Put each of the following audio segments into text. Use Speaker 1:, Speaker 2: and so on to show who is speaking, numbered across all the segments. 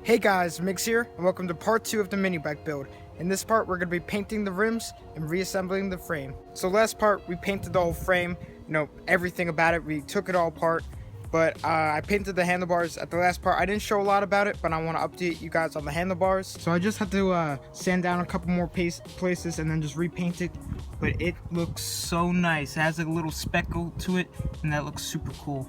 Speaker 1: Hey guys, Mix here, and welcome to part 2 of the mini bike build. In this part, we're going to be painting the rims and reassembling the frame. So last part, we painted the whole frame, everything about it. We took it all apart, but I painted the handlebars at the last part. I didn't show a lot about it, but I want to update you guys on the handlebars. So I just had to sand down a couple more places and then just repaint it. But it looks so nice. It has like a little speckle to it, and that looks super cool.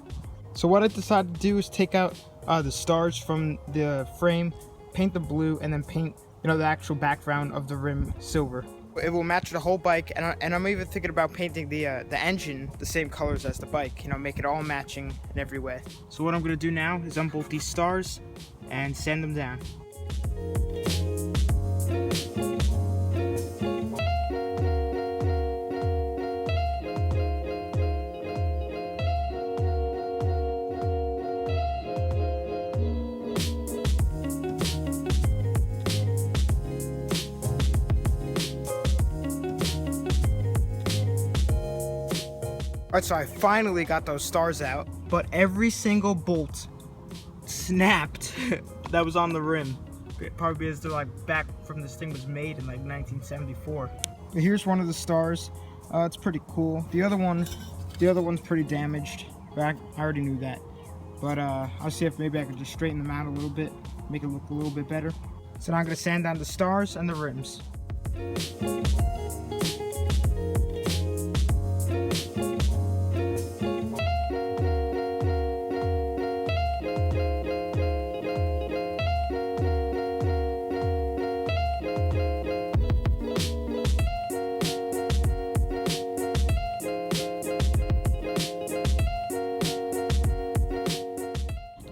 Speaker 1: So what I decided to do is take out the stars from the frame, paint the blue, and then paint the actual background of the rim silver. It will match the whole bike, and I'm even thinking about painting the engine the same colors as the bike, make it all matching in every way. So what I'm going to do now is unbolt these stars and sand them down. Alright, so I finally got those stars out, but every single bolt snapped that was on the rim. Probably because they're like back from this thing was made in like 1974. But here's one of the stars. It's pretty cool. The other one's pretty damaged. But I already knew that. But I'll see if maybe I can just straighten them out a little bit, make it look a little bit better. So now I'm gonna sand down the stars and the rims.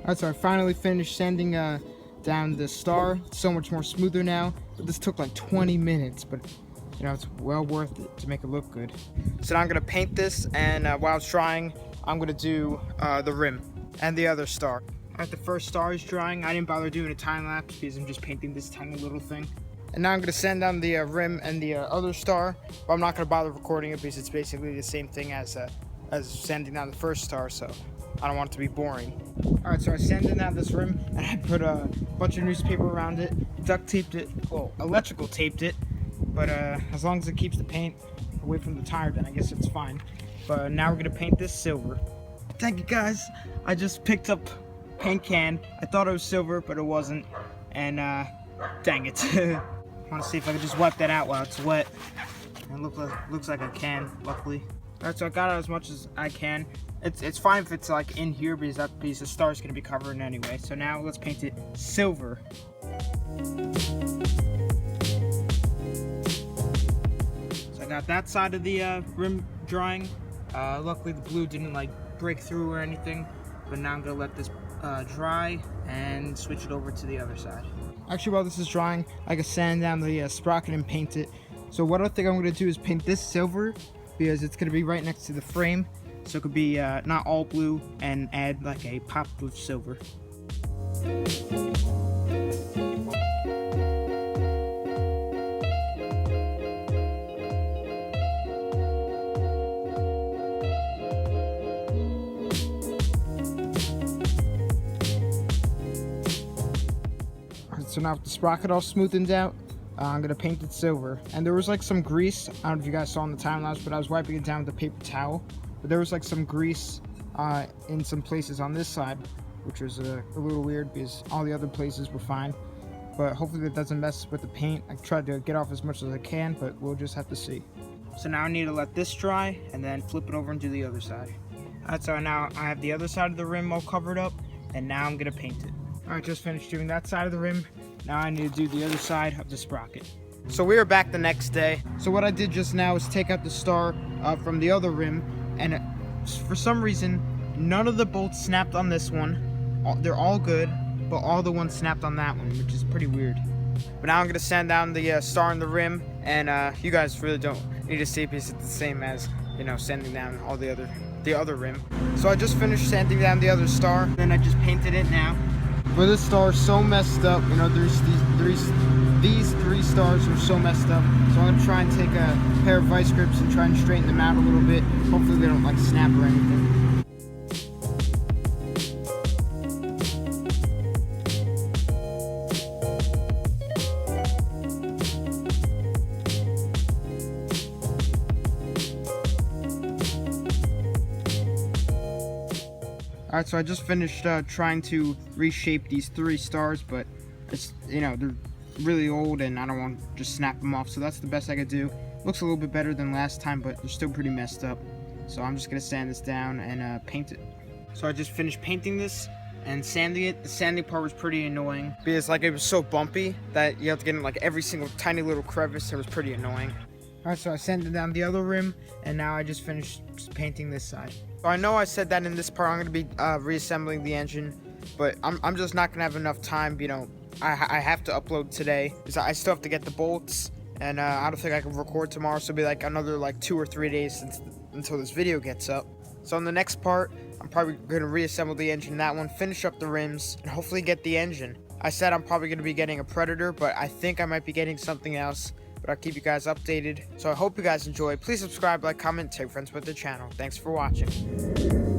Speaker 1: Alright, so I finally finished sanding down the star. It's so much more smoother now. But this took like 20 minutes, but it's well worth it to make it look good. So now I'm gonna paint this, and while it's drying, I'm gonna do the rim and the other star. Alright, the first star is drying. I didn't bother doing a time lapse because I'm just painting this tiny little thing. And now I'm gonna sand down the rim and the other star, but I'm not gonna bother recording it because it's basically the same thing as sanding down the first star, so I don't want it to be boring. Alright, so I sanded down this rim and I put a bunch of newspaper around it, duct taped it, well, electrical taped it, but as long as it keeps the paint away from the tire, then I guess it's fine. But now we're gonna paint this silver. Thank you guys. I just picked up paint can. I thought it was silver, but it wasn't, and dang it. I want to see if I can just wipe that out while it's wet. It looks like I can, luckily. Alright, so I got out as much as I can. It's fine if it's like in here because that piece of star is going to be covering anyway. So now let's paint it silver. So I got that side of the rim drying. Luckily the blue didn't like break through or anything. But now I'm going to let this dry and switch it over to the other side. Actually, while this is drying, I can sand down the sprocket and paint it. So what I think I'm going to do is paint this silver because it's going to be right next to the frame. So it could be not all blue and add like a pop of silver. So now with the sprocket all smoothened out, I'm going to paint it silver. And there was like some grease, I don't know if you guys saw in the time lapse, but I was wiping it down with a paper towel. But there was like some grease in some places on this side, which was a little weird because all the other places were fine. But hopefully that doesn't mess with the paint. I tried to get off as much as I can, but we'll just have to see. So now I need to let this dry and then flip it over and do the other side. Alright, so now I have the other side of the rim all covered up, and now I'm going to paint it. Alright, just finished doing that side of the rim. Now I need to do the other side of the sprocket. So we are back the next day. So what I did just now is take out the star from the other rim, and for some reason none of the bolts snapped on this one. They're all good, but all the ones snapped on that one, which is pretty weird. But now I'm going to sand down the star in the rim, and you guys really don't need to see because it's the same as sanding down all the other rim. So I just finished sanding down the other star, then I just painted it now. But this star is so messed up, there's these three stars are so messed up. So I'm gonna try and take a pair of vice grips and try and straighten them out a little bit. Hopefully they don't like snap or anything. Alright, so I just finished trying to reshape these 3 stars, but it's, they're really old and I don't want to just snap them off, so that's the best I could do. Looks a little bit better than last time, but they're still pretty messed up. So I'm just going to sand this down and paint it. So I just finished painting this and sanding it. The sanding part was pretty annoying because it was so bumpy that you have to get in every single tiny little crevice. It was pretty annoying. Alright, so I sanded down the other rim and now I just finished painting this side. So I know I said that in this part I'm going to be reassembling the engine, but I'm just not going to have enough time. I have to upload today because I still have to get the bolts, and I don't think I can record tomorrow, so it'll be another 2 or 3 days until this video gets up. So in the next part, I'm probably going to reassemble the engine, that one, finish up the rims, and hopefully get the engine. I said I'm probably going to be getting a Predator, but I think I might be getting something else, but I'll keep you guys updated. So I hope you guys enjoy. Please subscribe, like, comment, tell your friends about the channel. Thanks for watching.